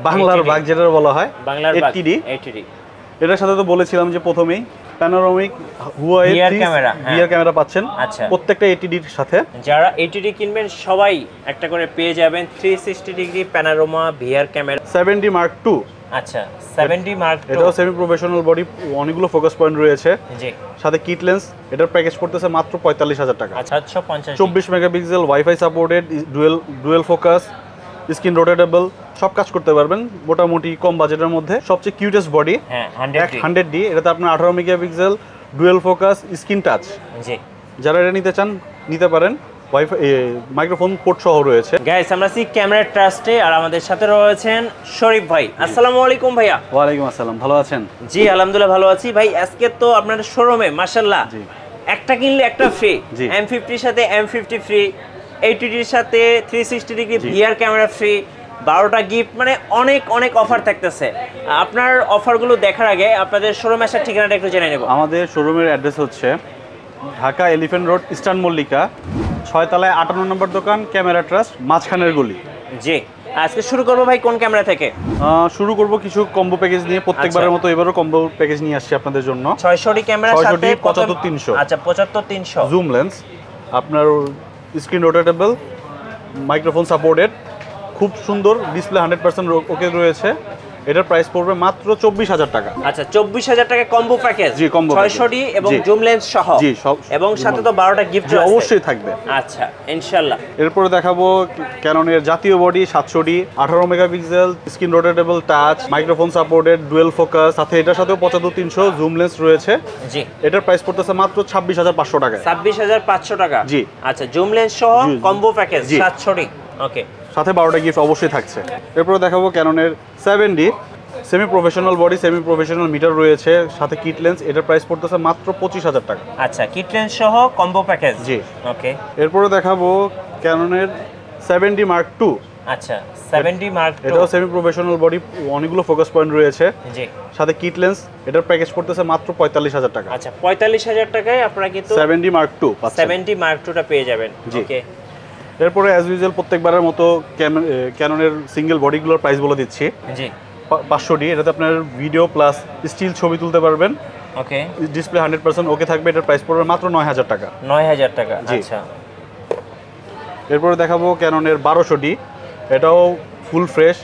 বাংলার বাগ যেটা বলা হয়, বাংলার বাগ 80D। এটার সাথে তো বলেছিলাম যে প্রথমেই প্যানোরামিক হুয়াওয়ে রিয়ার ক্যামেরা পাচ্ছেন প্রত্যেকটা 80D এর সাথে। যারা 80D কিনবেন সবাই একটা করে পেয়ে যাবেন 360 degree panorama VR camera 7D Mark II। আচ্ছা 7D Mark II, এটাও সেমি প্রফেশনাল বডি, অনেকগুলো ফোকাস পয়েন্ট রয়েছে, জি, সাথে কিট লেন্স। এটার প্যাকেজ পড়তেছে মাত্র 45,000 টাকা। আচ্ছা 750, 24 megapixel, WiFi supported, dual focus, screen rotatable, সব কাজ করতে পারবেন মোটামুটি কম বাজেটের মধ্যে। সবচেয়ে কিউটেস্ট বডি, হ্যাঁ 100D। এটাতে আপনার 18 megapixel, dual focus, screen touch. জি, যারা এটা নিতে চান নিতে পারেন। ওয়াইফাই মাইক্রোফোন পোর্ট সহ রয়েছে। গাইস আমরা আছি ক্যামেরা ট্রাস্টে, আর আমাদের সাথে রয়েছেন শরীফ ভাই। আসসালামু আলাইকুম ভাইয়া। ওয়ালাইকুম আসসালাম, ভালো আছেন? জি আলহামদুলিল্লাহ ভালো আছি ভাই। আজকে তো আপনার শোরুমে মাশাআল্লাহ একটা কিনলে একটা ফ্রি, M50 এর সাথে M50 ফ্রি, 80D এর সাথে 360 ডিগ্রি ভিআর ক্যামেরা ফ্রি, 12টা গিফট, মানে অনেক অনেক অফার থাকতেছে। আপনার অফারগুলো দেখার আগে আপনাদের শোরুমে আসার ঠিকানাটা একটু জেনে নেব। আমাদের শোরুমের অ্যাড্রেস হচ্ছে Dhaka elephant road, eastern Mallika, 6 তলায় 58 নম্বর দোকান, ক্যামেরা ট্রাস্ট, মাঝখানের গলি। জি, আজকে শুরু করবো ভাই কোন ক্যামেরা থেকে? শুরু করব কিছু কম্বো প্যাকেজ নিয়ে। প্রত্যেকবারের মতো এবারও কম্বো প্যাকেজ নিয়ে আসছি আপনাদের জন্য। 600D ক্যামেরার সাথে 75300। আচ্ছা 75300 জুম লেন্স, আপনার স্ক্রিন রোটেটেবল, মাইক্রোফোন সাপোর্টেড, খুব সুন্দর ডিসপ্লে, 100% ওকে রয়েছে। এটার প্রাইস পড়বে মাত্র 24,000 টাকা। আচ্ছা 24,000 টাকা কম্বো প্যাকেজ। জি, কম্বো 600D এবং জুম লেন্স সহ। জি, সব, এবং সাথে তো 12টা গিফট অবশ্যই থাকবে। আচ্ছা ইনশাআল্লাহ। এরপরে দেখাবো ক্যাননের জাতীয় body 700D, 18 megapixel, screen rotatable, touch, microphone supported, dual focus, সাথে এটার সাথে 75300 জুম লেন্স রয়েছে। জি, এটার প্রাইস পড়তেছে মাত্র 26,500 টাকা। 26,500 টাকা। জি, আচ্ছা জুম লেন্স সহ কম্বো প্যাকেজ 700D। ওকে, সাথে 12টা গিফট অবশ্যই থাকছে। এরপরে দেখাবো ক্যাননের 7D semi professional body, semi professional metre রয়েছে, সাথে কিট লেন্স। এটার প্রাইস পড়তেছে মাত্র 25,000 টাকা। আচ্ছা কিট লেন্স সহ কম্বো প্যাকেজ। জি, ওকে। এরপরে দেখাবো ক্যাননের 7D Mark II। আচ্ছা 7D Mark II, এটাও সেমি প্রফেশনাল বডি, অনেকগুলো ফোকাস পয়েন্ট রয়েছে, জি, সাথে কিট লেন্স। এটার প্যাকেজ পড়তেছে মাত্র 45,000 টাকা। আচ্ছা 45,000 টাকায় আপনারা কিন্তু 7D Mark II পাচ্ছেন। 7D Mark II টা পেয়ে যাবেন। ওকে। এরপরে অ্যাজ ইউজুয়াল প্রত্যেকবারের মতো ক্যাননের সিঙ্গেল বডিগুলোর প্রাইস বলে দিচ্ছি। জি, 500D, এটাতে আপনার ভিডিও প্লাস স্টিল ছবি তুলতে পারবেন। ওকে। ডিসপ্লে 100% ওকে থাকবে। এটার প্রাইস পড়বে মাত্র 9,000 টাকা। 9,000 টাকা। আচ্ছা। এরপরে দেখাবো ক্যাননের 1200D। এটাও ফুল ফ্রেশ,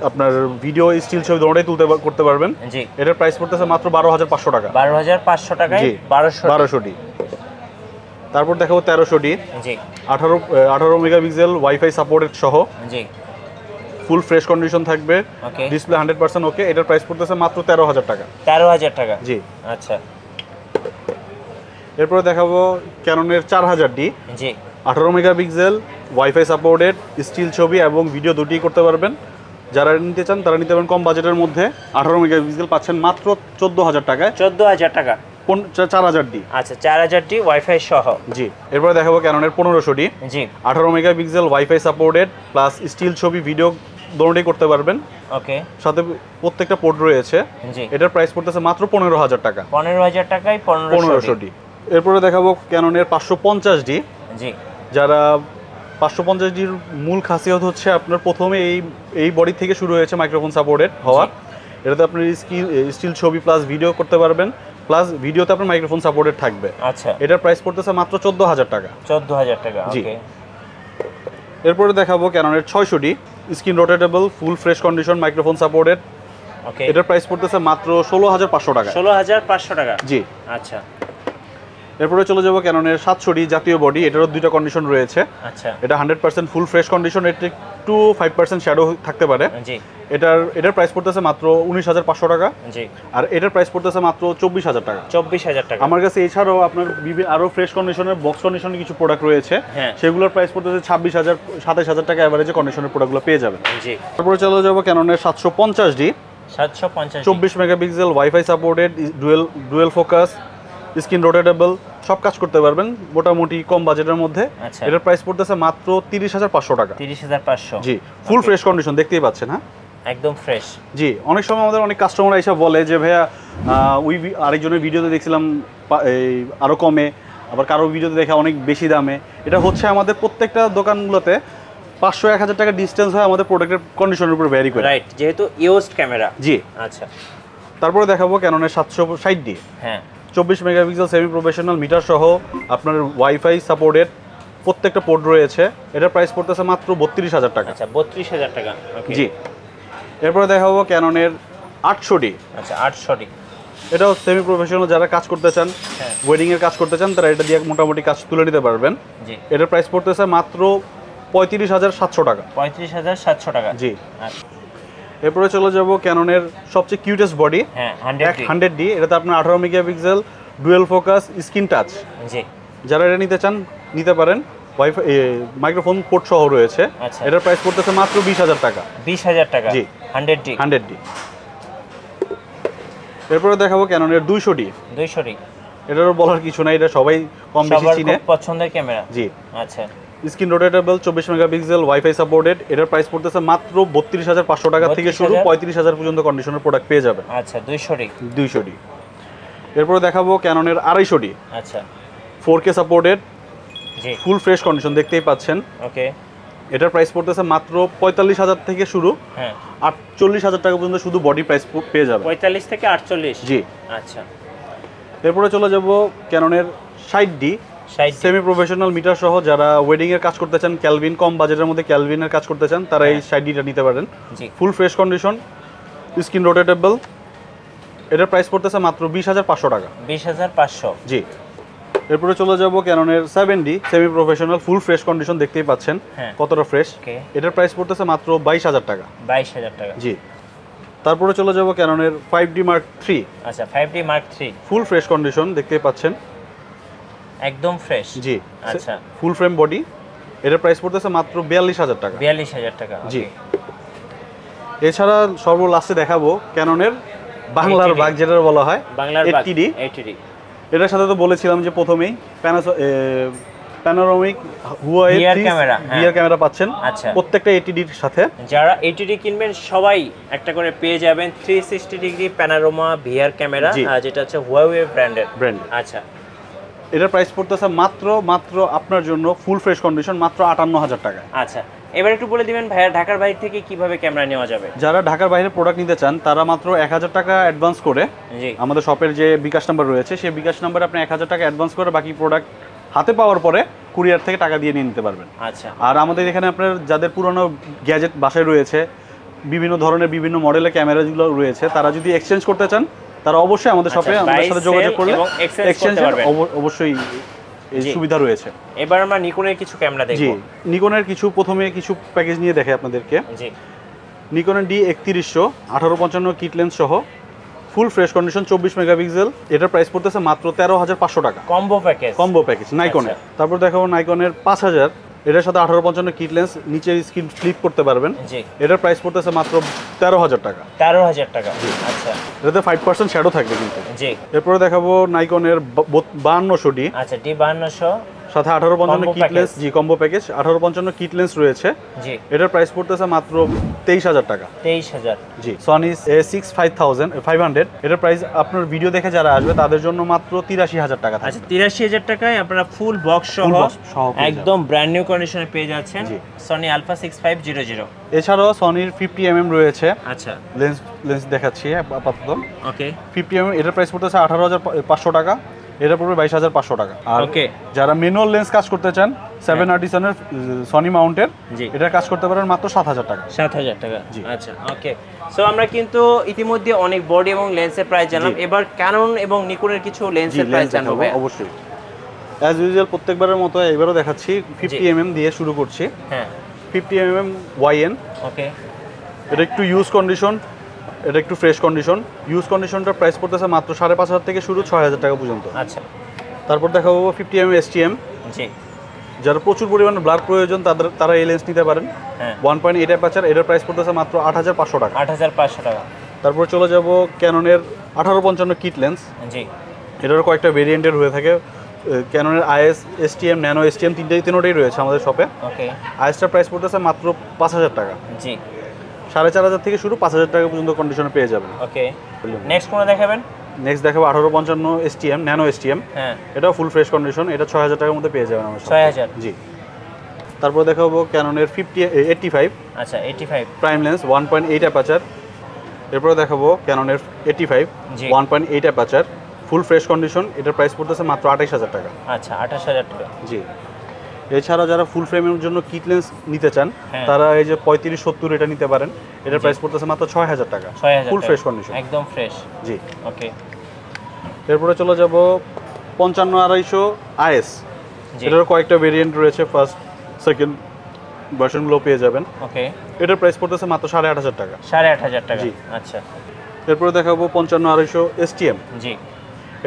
আপনার ভিডিও স্টিল ছবি দুটোই করতে পারবেন। জি, এটার প্রাইস পড়তেছে মাত্র 12,500 টাকা। 12,500 টাকায় 1200D। তারপর দেখাবো 1300D। জি, 18 মেগাপিক্সেল, ওয়াইফাই সাপোর্টেড সহ। জি, ফুল ফ্রেশ কন্ডিশন থাকবে, ওকে, ডিসপ্লে 100% ওকে। এটার প্রাইস পড়তেছে মাত্র 13,000 টাকা। 13,000 টাকা। জি, আচ্ছা। এরপরে দেখাবো ক্যাননের 4000D। জি, 18 মেগাপিক্সেল, ওয়াইফাই সাপোর্টেড, স্টিল ছবি এবং ভিডিও দুটিই করতে পারবেন। যারা নিতে চান তারা নিতে পারেন কম বাজেটের মধ্যে। 18 মেগাপিক্সেল পাচ্ছেন মাত্র 14,000 টাকায়। 14,000 টাকা। 4000D। আচ্ছা 4000D ওয়াইফাই সহ। জি, এরপরে দেখাবো ক্যাননের 1500D। জি, 18 megapixel, WiFi supported plus still ছবি ভিডিও দুটোই করতে পারবেন। ওকে, সাথে প্রত্যেকটা পোর্ট রয়েছে। জি, এটার প্রাইস পড়তেছে মাত্র 15,000 টাকা। 15,000 টাকায় 1500D। এরপরে দেখাবো ক্যাননের 550D। জি, যারা 550Dর মূল খাসিয়ত হচ্ছে আপনার প্রথমে এই বডি থেকে শুরু হয়েছে মাইক্রোফোন সাপোর্টেড হওয়া। এটাতে আপনি স্টিল ছবি প্লাস ভিডিও করতে পারবেন, প্লাস ভিডিওতে আপনার মাইক্রোফোন সাপোর্টেড থাকবে। আচ্ছা, এটার প্রাইস পড়তেছে মাত্র 14,000 টাকা। 14,000 টাকা। জি। ওকে। এরপরে দেখাবো ক্যাননের 600D, screen rotatable, full fresh condition, microphone supported. Okay, এটার প্রাইস পড়তেছে মাত্র 16,500 টাকা। 16,500 টাকা। জি, আচ্ছা। এরপরে চলে যাবো ক্যাননের 700D জাতীয় বডি। এটারও দুইটা কন্ডিশন রয়েছে। আচ্ছা, এটা 100% ফুল ফ্রেশ কন্ডিশন, এটা একটু 5% শ্যাডো থাকতে পারে। জি, এটার প্রাইস পড়তেছে মাত্র 19,500 টাকা। জি, আর এটার প্রাইস পড়তেছে মাত্র 24,000 টাকা। 24,000 টাকা। আমার কাছে এছাড়াও আপনার আরো ফ্রেশ কন্ডিশনের বক্স কন্ডিশনের কিছু প্রোডাক্ট রয়েছে, সেগুলোর প্রাইস পড়তেছে 26,000 27,000 টাকা এভারেজে কন্ডিশনের প্রোডাক্টগুলো পেয়ে যাবেন। জি, তারপরে চলে যাবো ক্যাননের 750D। 750, 24 megapixel, WiFi supported, dual focus, screen rotatable, সব কাজ করতে পারবেন মোটামুটি কম বাজেটের মধ্যে। এটার প্রাইস পড়তেছে মাত্র 30,500 টাকা। 30,500। জি, ফুল ফ্রেশ কন্ডিশন, দেখতেই পাচ্ছেন। হ্যাঁ, একদম ফ্রেশ। জি, অনেক সময় আমাদের অনেক কাস্টমার এসে বলে যে ভাইয়া আরেকজনের ভিডিওতে দেখছিলাম আরও কমে, আবার কারো ভিডিওতে দেখে অনেক বেশি দামে। এটা হচ্ছে আমাদের প্রত্যেকটা দোকানগুলোতে 500-1000 টাকা ডিসটেন্স হয় আমাদের প্রোডাক্টের কন্ডিশনের উপর ভ্যারি করে। রাইট, যেহেতু ইউজড ক্যামেরা। জি। আচ্ছা, তারপরে দেখাবো ক্যাননের 760D। হ্যাঁ, 24 মেগাপিক্সেল সেমি প্রফেশনাল মিটার সহ আপনার ওয়াইফাই সাপোর্টেড প্রত্যেকটা পোর্ট রয়েছে। এটার প্রাইস পড়তেছে মাত্র 32,000 টাকা। আচ্ছা, 32,000 টাকা। ওকে, জি। এরপরে দেখাবো ক্যাননের 800D। আচ্ছা, 800D। এটাও সেমি প্রফেশনাল, যারা কাজ করতে চান, হ্যাঁ, ওয়েডিং এর কাজ করতে চান, তারা এটা দিয়ে মোটামুটি কাজ তুলে নিতে পারবেন। জি। এটার প্রাইস পড়তেছে মাত্র 35,700 টাকা। 35,700 টাকা। জি। আচ্ছা, এরপরে চলে যাব ক্যাননের সবচেয়ে কিউটেস্ট বডি, হ্যাঁ, 100D। 100D। এটাতে আপনার 18 megapixel dual focus screen touch. জি। যারা এটা নিতে চান নিতে পারেন। ওয়াইফাই মাইক্রোফোন পোর্ট সহ রয়েছে। আচ্ছা, এটার প্রাইস পড়তেছে মাত্র 20,000 টাকা। 20,000 টাকা। জি। 100D। 100D। এরপরে দেখাবো ক্যাননের 200D। 200D। এটারও বলার কিছু নাই, এটা সবাই কম বেশি সবার চিনে। খুব পছন্দের ক্যামেরা। জি। আচ্ছা, screen rotatable 24 megapixel WiFi supported. এটার প্রাইস পড়তেছে মাত্র 32,500 টাকা থেকে শুরু, 35,000 পর্যন্ত কন্ডিশনের প্রোডাক্ট পেয়ে যাবেন। আচ্ছা, 200D। 200D। এরপরে দেখাবো ক্যাননের 250D। আচ্ছা, 4K সাপোর্টেড, জি। ফুল ফ্রেশ কন্ডিশন, দেখতেই পাচ্ছেন। ওকে, এটার প্রাইস পড়তেছে মাত্র 45,000 থেকে শুরু, হ্যাঁ, 48,000 টাকা পর্যন্ত শুধু বডি প্রাইস পেয়ে যাবে। 45 থেকে 48। জি। আচ্ছা, এরপরে চলে যাব ক্যাননের 60D। 60D। Semi professional metre সহ, যারা ওয়েডিং এর কাজ করতে চান, ক্যালভিন কম বাজেটের মধ্যে ক্যালভিনের কাজ করতে চান, তারা এই 60Dটা নিতে পারেন। জি। Full fresh condition, screen rotatable. এটার প্রাইস পড়তেছে মাত্র 20,500 টাকা। 20,500। জি। এরপরে চলে যাব ক্যাননের 7D semi professional, full fresh condition, দেখতেই পাচ্ছেন হ্যাঁ। কতটা ফ্রেশ। ওকে, এটার প্রাইস পড়তেছে মাত্র 22,000 টাকা। 22,000 টাকা। জি। তারপরে চলে যাব ক্যাননের 5D Mark III। আচ্ছা, 5D Mark III। ফুল ফ্রেশ কন্ডিশন, দেখতেই পাচ্ছেন। একদম ফ্রেশ। জি। আচ্ছা, ফুল ফ্রেম বডি। এটার প্রাইস পড়তেছে মাত্র 42,000 টাকা। 42,000 টাকা। জি। এছাড়া সর্বলাস্টে দেখাবো ক্যাননের বাংলার 80D বাঘ, যেটা বলা হয় বাংলার 80D। 80D। এটার সাথে তো বলেছিলাম যে প্রথমেই প্যানোরামিক হুয়াই VR ক্যামেরা, হ্যাঁ। VR ক্যামেরা পাচ্ছেন আচ্ছা। প্রত্যেকটা 80Dর সাথে। যারা 80D কিনবেন সবাই একটা করে পেয়ে যাবেন 360 ডিগ্রি প্যানোরামা VR ক্যামেরা, জি। যেটা হচ্ছে হুয়াওয়ে ব্র্যান্ডের। ব্র্যান্ড। আচ্ছা, এটার প্রাইস পড়তেছে মাত্র আপনার জন্য ফুল ফ্রেশ কন্ডিশন মাত্র 58,000 টাকা। আচ্ছা, এবার একটু বলে দিবেন ভাইয়া ঢাকার বাইরে থেকে কিভাবে ক্যামেরা নেওয়া যাবে? যারা ঢাকার বাইরে প্রোডাক্ট নিতে চান, তারা মাত্র 1,000 টাকা অ্যাডভান্স করে, জি। আমাদের শপের যে বিকাশ নাম্বার রয়েছে, সেই বিকাশ নাম্বারে আপনি 1,000 টাকা অ্যাডভান্স করে বাকি প্রোডাক্ট হাতে পাওয়ার পরে কুরিয়ার থেকে টাকা দিয়ে নিয়ে নিতে পারবেন। আচ্ছা, আর আমাদের এখানে আপনার যাদের পুরনো গ্যাজেট বাসায় রয়েছে, বিভিন্ন ধরনের বিভিন্ন মডেলের ক্যামেরাগুলো রয়েছে, তারা যদি এক্সচেঞ্জ করতে চান, তারা অবশ্যই আমাদের আচ্ছা, শপে আমাদের সাথে যোগাযোগ করলে এবং exchange করতে এক্সচেঞ্জের পারবেন। অবশ্যই এই জি। সুবিধা রয়েছে। এবার আমরা নিকনের কিছু ক্যামেরা জি। দেখব। নিকনের প্রথমে কিছু প্যাকেজ নিয়ে দেখে আপনাদেরকে। জি। নিকনের D3100 1855 কিট লেন্স সহ, ফুল ফ্রেশ কন্ডিশন, 24 মেগাপিক্সেল। এটার প্রাইস পড়তেছে মাত্র 13,500 টাকা। Combo package. কম্বো প্যাকেজ নাইকনের। তারপর দেখাবো নাইকনের 5000, এটার সাথে 1855 কিট লেন্স, নিচের স্ক্রিন ফ্লিপ করতে পারবেন। জি। এটার প্রাইস পড়তেছে মাত্র 13,000 টাকা। 13,000 টাকা। আচ্ছা, এটাতে 5% শ্যাডো থাকবে কিন্তু। জি। এরপরে দেখাবো নাইকনের 5200D, আচ্ছা, D5200 সাথে 1855 Combo কিট লেন্স। package। জি, কম্বো প্যাকেজ, 1855 কিট লেন্স রয়েছে। জি। এটার প্রাইস পড়তেছে মাত্র 23,000 টাকা। 23,000। জি। সনি A6 5500, এটার প্রাইস আপনার ভিডিও দেখে যারা আসবে তাদের জন্য মাত্র 83,000 টাকা থাকবে। আচ্ছা, 83,000 টাকায় আপনারা ফুল বক্স সহ Full box সহ পেয়ে একদম ব্র্যান্ড নিউ কন্ডিশনে পেয়ে যাচ্ছেন জি। Sony alpha 6500। এছাড়াও সনির 50mm রয়েছে। আচ্ছা, লেন্স দেখাচ্ছি আপাতত। ওকে। 50mm, এটার প্রাইস পড়তেছে 18,500 টাকা। এটা পড়বে 22,500 টাকা। আর ওকে। যারা ম্যানুয়াল লেন্স কাজ করতে চান, 7 আর্টিসানের সনি মাউন্টের, জি। এটা কাজ করতে পারেন মাত্র 7,000 টাকা। 7,000 টাকা। জি। আচ্ছা, ওকে। সো আমরা কিন্তু ইতিমধ্যে অনেক বডি এবং লেন্সের প্রাইস জানলাম, জি। এবার ক্যানন এবং নিকনের কিছু জি, লেন্সের প্রাইস লেন্স জানবো। দেখাবো অবশ্যই। অ্যাজ ইউজুয়াল প্রত্যেকবারের মতো এবারও দেখাচ্ছি। 50mm দিয়ে শুরু করছি। হ্যাঁ, 50mm YN। ওকে। এটা একটু ইউজ কন্ডিশন, এটা একটু ফ্রেশ কন্ডিশন। ইউজ কন্ডিশনটার প্রাইস পড়তেছে মাত্র 5,500 থেকে শুরু, 6,000 টাকা পর্যন্ত। আচ্ছা, তারপর দেখাবো 50mm STM। জি। যারা প্রচুর পরিমাণে ব্লার প্রয়োজন, তারা এই লেন্স নিতে পারেন। হ্যাঁ, 1.8 অ্যাপারচার, এটার প্রাইস পড়তেছে মাত্র 8,500 টাকা। 8,500 টাকা। তারপর চলে যাব ক্যাননের 1855 কিট লেন্স। জি। এটারও কয়েকটা ভেরিয়েন্টের হয়ে থাকে। ক্যাননের IS, STM, ন্যানো STM তিনোটাই রয়েছে আমাদের শপে। ওকে। ISটার প্রাইস পড়তেছে মাত্র 5,000 টাকা। জি। 4,500 থেকে শুরু, 5,000 টাকা পর্যন্ত কন্ডিশনে পেয়ে যাবেন। ওকে। নেক্সট কোন দেখাবেন? নেক্সট দেখাবো 1855 STM, ন্যানো STM। হ্যাঁ, এটাও ফুল ফ্রেশ কন্ডিশন, এটা 6,000 টাকার মধ্যে পেয়ে যাবেন আমার শপে। 6,000। জি। তারপরে দেখাবো ক্যাননের 85 আচ্ছা 85 প্রাইম লেন্স 1.8 অ্যাপাচার। এরপরে দেখাবো ক্যাননের 85 জি। 1.8 অ্যাপাচার ফুল ফ্রেশ কন্ডিশন, এটার প্রাইস পড়তেছে মাত্র 28000 টাকা। আচ্ছা 28000 টাকা। জি। এছাড়া যারা ফুল ফ্রেমের জন্য কিট লেন্স নিতে চান হ্যাঁ। তারা এই যে 35-70 এটা নিতে পারেন, এটার প্রাইস পড়তেছে মাত্র 6000 টাকা 6000 ফুল ফ্রেশ কন্ডিশন। একদম ফ্রেশ। জি। ওকে। এরপরে চলে যাব 55-250 আইএস। জি। এটার কয়েকটা ভেরিয়েন্ট রয়েছে, ফার্স্ট সেকেন্ড ভার্সনগুলো পেয়ে যাবেন। ওকে। এটার প্রাইস পড়তেছে মাত্র 8500 টাকা। 8500 টাকা। জি। আচ্ছা। এরপরে দেখাবো 55-250 এসটিএম। জি।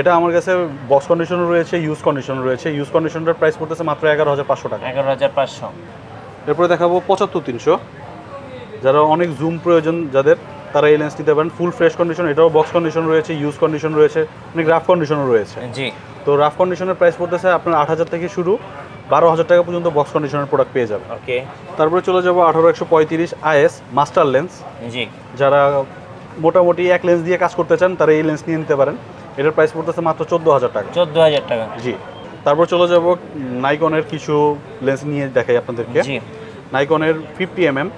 এটা আমার কাছে বক্স কন্ডিশন রয়েছে, ইউজ কন্ডিশন রয়েছে। ইউজ কন্ডিশনটার প্রাইস পড়তেছে মাত্র 11500 টাকা। 11500। এরপরে দেখাবো 75300, যারা অনেক জুম প্রয়োজন যাদের, তারা এই লেন্স নিতে পারেন। ফুল ফ্রেশ কন্ডিশন, এটাও বক্স কন্ডিশন রয়েছে, ইউজ কন্ডিশন রয়েছে, অনেক রাফ কন্ডিশনও রয়েছে। জি। তো রাফ কন্ডিশনের প্রাইস পড়তেছে আপনার 8000 থেকে শুরু, 12000 টাকা পর্যন্ত বক্স কন্ডিশনের প্রোডাক্ট পেয়ে যাবেন। ওকে। তারপরে চলে যাবো 18135 আইএস মাস্টার লেন্স। জি। যারা মোটামুটি এক লেন্স দিয়ে কাজ করতে চান তারা এই লেন্স নিয়ে নিতে পারেন। এটার প্রাইস পড়তেছে মাত্র 14000 টাকা। 14000 টাকা। জি। তারপর চলে যাব নাইকনের কিছু লেন্স নিয়ে দেখাই আপনাদেরকে। জি। নাইকনের 50mm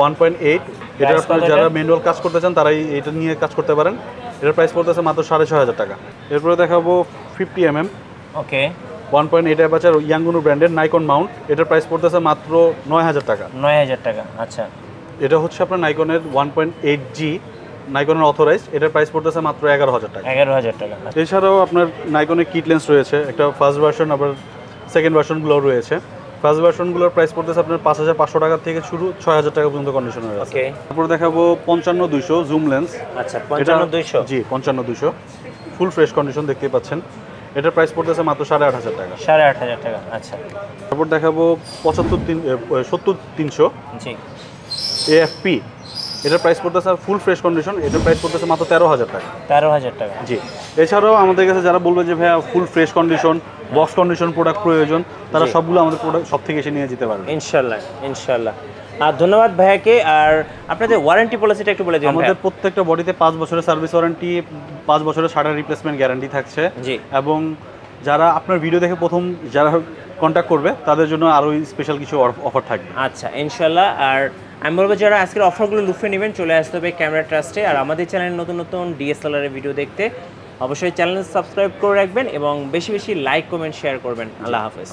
1.8, এটা Price আপনার কত যারা এটা? ম্যানুয়াল কাজ করতে চান তারাই এটা নিয়ে কাজ করতে পারেন। এটার প্রাইস পড়তেছে মাত্র 6500 টাকা। এরপরে দেখাবো 50mm ওকে। 1.8 অ্যাপাচার ইয়াঙ্গুনু ব্র্যান্ডের নাইকন মাউন্ট। এটার প্রাইস পড়তেছে মাত্র 9000 টাকা। 9000 টাকা। আচ্ছা। এটা হচ্ছে আপনার নাইকনের 1.8G নাইকনের অথরাইজড, এটার প্রাইস পড়তেছে মাত্র 11000 টাকা। 11000 টাকা। এছাড়াও আপনার নাইকনের কিট লেন্স রয়েছে, একটা ফার্স্ট ভার্সন আবার সেকেন্ড ভার্সনগুলোও রয়েছে। ফার্স্ট ভার্সনগুলোর প্রাইস পড়তেছে আপনার 5500 টাকা থেকে শুরু, 6000 টাকা পর্যন্ত কন্ডিশনার আছে। ওকে। তারপর দেখাবো 55200 জুম লেন্স। আচ্ছা 55200। জি 55200 ফুল ফ্রেশ কন্ডিশন দেখতেই পাচ্ছেন। এটার প্রাইস পড়তেছে মাত্র 8500 টাকা। 8500 টাকা। আচ্ছা। তারপর দেখাবো 70300 জি। এএফপি। এটার প্রাইস পড়তেছে ফুল ফ্রেশ কন্ডিশন, এটার প্রাইস পড়তেছে মাত্র 13000 টাকা। 13000 টাকা। জি। এছাড়াও আমাদের কাছে যারা বলবে যে ভাইয়া ফুল fresh condition box condition product প্রয়োজন, তারা জি। সবগুলো আমাদের প্রোডাক্ট সব থেকে এসে নিয়ে যেতে পারবে। ইনশাআল্লাহ ইনশাআল্লাহ। আর ধন্যবাদ ভাইয়াকে। আর আপনাদের ওয়ারেন্টি পলিসিটা একটু বলে দিন। আমাদের প্রত্যেকটা বডিতে 5 বছরের সার্ভিস ওয়ারেন্টি, 5 বছরের শাটার রিপ্লেসমেন্ট গ্যারান্টি থাকছে। জি। এবং যারা আপনার ভিডিও দেখে প্রথম যারা কন্ট্যাক্ট করবে তাদের জন্য আরও স্পেশাল কিছু অফার থাকবে। আচ্ছা ইনশাআল্লাহ। আর আমি বলবো যারা আজকের অফারগুলো লুফে নেবেন চলে আসতে হবে ক্যামেরা ট্রাস্টে। আর আমাদের চ্যানেলে নতুন নতুন ডিএসএলআর এর ভিডিও দেখতে অবশ্যই চ্যানেল সাবস্ক্রাইব করে রাখবেন এবং বেশি বেশি লাইক কমেন্ট শেয়ার করবেন। আল্লাহ হাফেজ।